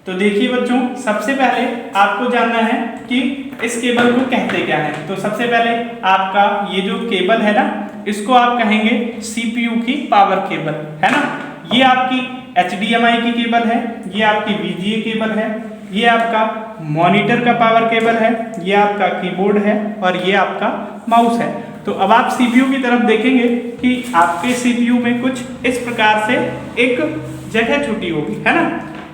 तो देखिए बच्चों, सबसे पहले आपको जानना है कि इस केबल को कहते क्या है। तो सबसे पहले आपका ये जो केबल है ना, इसको आप कहेंगे सीपीयू की पावर केबल, है ना। ये आपकी HDMI की केबल है, ये आपकी VGA केबल है, ये आपका मॉनिटर का पावर केबल है, ये आपका कीबोर्ड है और ये आपका माउस है। तो अब आप CPU की तरफ देखेंगे कि आपके CPU में कुछ इस प्रकार से एक जगह छुटी होगी, है ना।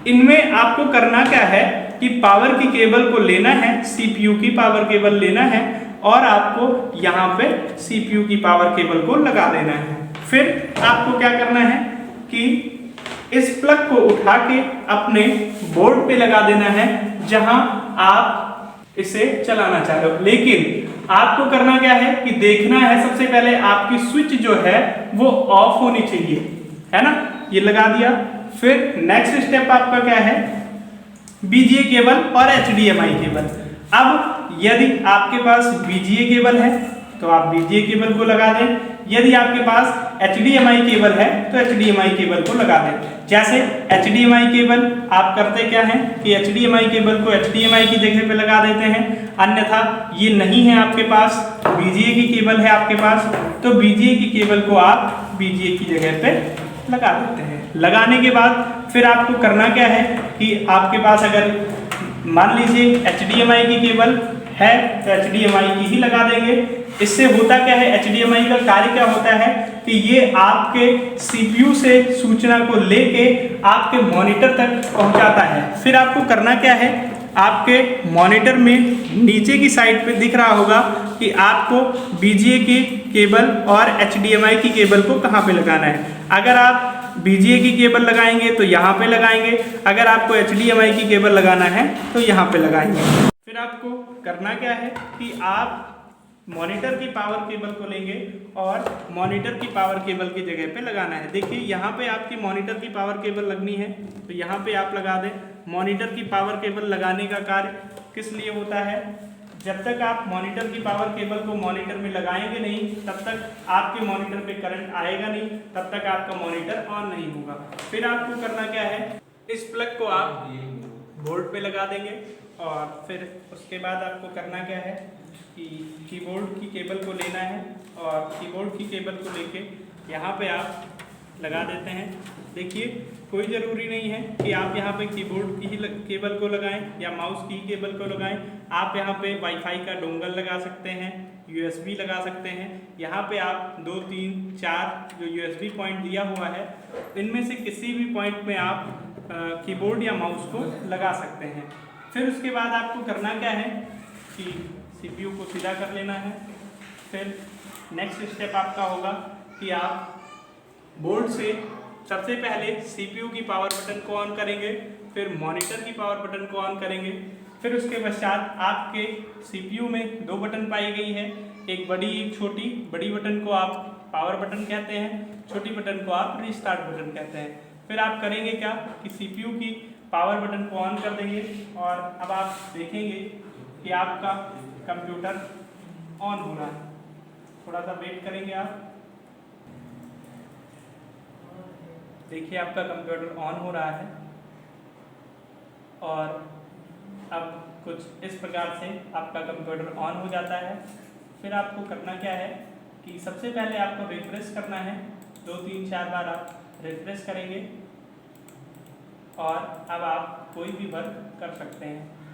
इनमें आपको करना क्या है कि पावर की केबल को लेना है, CPU की पावर केबल लेना है और आपको यहाँ पे CPU की पावर केबल को लगा देना है। फिर आपको क्या करना है कि इस प्लग को उठा के अपने बोर्ड पे लगा देना है जहां आप इसे चलाना चाह रहे हो। लेकिन आपको करना क्या है कि देखना है सबसे पहले आपकी स्विच जो है वो ऑफ होनी चाहिए, है ना। ये लगा दिया। फिर नेक्स्ट स्टेप आपका क्या है, VGA केबल और HDMI केबल। अब यदि आपके पास VGA केबल है तो आप VGA केबल को लगा दें, यदि आपके पास HDMI केबल है तो HDMI केबल को लगा दें। जैसे HDMI केबल आप करते क्या हैं कि HDMI केबल को HDMI की जगह पे लगा देते हैं, अन्यथा ये नहीं है आपके पास, VGA की केबल है आपके पास, तो VGA की केबल को आप VGA की जगह पे लगा देते हैं। लगाने के बाद फिर आपको करना क्या है कि आपके पास अगर मान लीजिए HDMI की केबल है तो HDMI की ही लगा देंगे। इससे होता क्या है, HDMI का कार्य क्या होता है कि ये आपके CPU से सूचना को लेके आपके मॉनिटर तक पहुंचाता है। फिर आपको करना क्या है, आपके मॉनिटर में नीचे की साइड पे दिख रहा होगा कि आपको VGA की केबल और HDMI की केबल को कहाँ पे लगाना है। अगर आप VGA की केबल लगाएंगे तो यहाँ पे लगाएंगे, अगर आपको HDMI की केबल लगाना है तो यहाँ पे लगाएंगे। फिर आपको करना क्या है कि आप मॉनिटर की पावर केबल को लेंगे और मॉनिटर की पावर केबल की जगह पे लगाना है। देखिए यहाँ पे आपकी मॉनिटर की पावर केबल लगनी है तो यहाँ पे आप लगा दें। मॉनिटर की पावर केबल लगाने का कार्य किस लिए होता है, जब तक आप मॉनिटर की पावर केबल को मॉनिटर में लगाएंगे नहीं तब तक आपके मॉनिटर पे करंट आएगा नहीं, तब तक आपका मॉनिटर ऑन नहीं होगा। फिर आपको करना क्या है, इस प्लग को आप बोर्ड पे लगा देंगे और फिर उसके बाद आपको करना क्या है कि कीबोर्ड की केबल को लेना है और कीबोर्ड की केबल को लेके यहाँ पे आप लगा देते हैं। देखिए कोई ज़रूरी नहीं है कि आप यहाँ पे कीबोर्ड की ही केबल को लगाएं या माउस की केबल को लगाएं। आप यहाँ पे वाईफाई का डोंगल लगा सकते हैं, USB लगा सकते हैं। यहाँ पे आप 2 3 4 जो USB पॉइंट दिया हुआ है इनमें से किसी भी पॉइंट में आप कीबोर्ड या माउस को लगा सकते हैं। फिर उसके बाद आपको करना क्या है कि CPU को सीधा कर लेना है। फिर नेक्स्ट स्टेप आपका होगा कि आप बोर्ड से सबसे पहले CPU की पावर बटन को ऑन करेंगे, फिर मॉनिटर की पावर बटन को ऑन करेंगे। फिर उसके पश्चात आपके CPU में 2 बटन पाई गई है, एक बड़ी एक छोटी। बड़ी बटन को आप पावर बटन कहते हैं, छोटी बटन को आप रीस्टार्ट बटन कहते हैं। फिर आप करेंगे क्या कि CPU की पावर बटन को ऑन कर देंगे और अब आप देखेंगे कि आपका कंप्यूटर ऑन हो रहा है। थोड़ा सा वेट करेंगे आप, देखिए आपका कंप्यूटर ऑन हो रहा है और अब कुछ इस प्रकार से आपका कंप्यूटर ऑन हो जाता है। फिर आपको करना क्या है कि सबसे पहले आपको रिफ्रेश करना है, 2 3 4 बार आप रिफ्रेश करेंगे और अब आप कोई भी वर्क कर सकते हैं।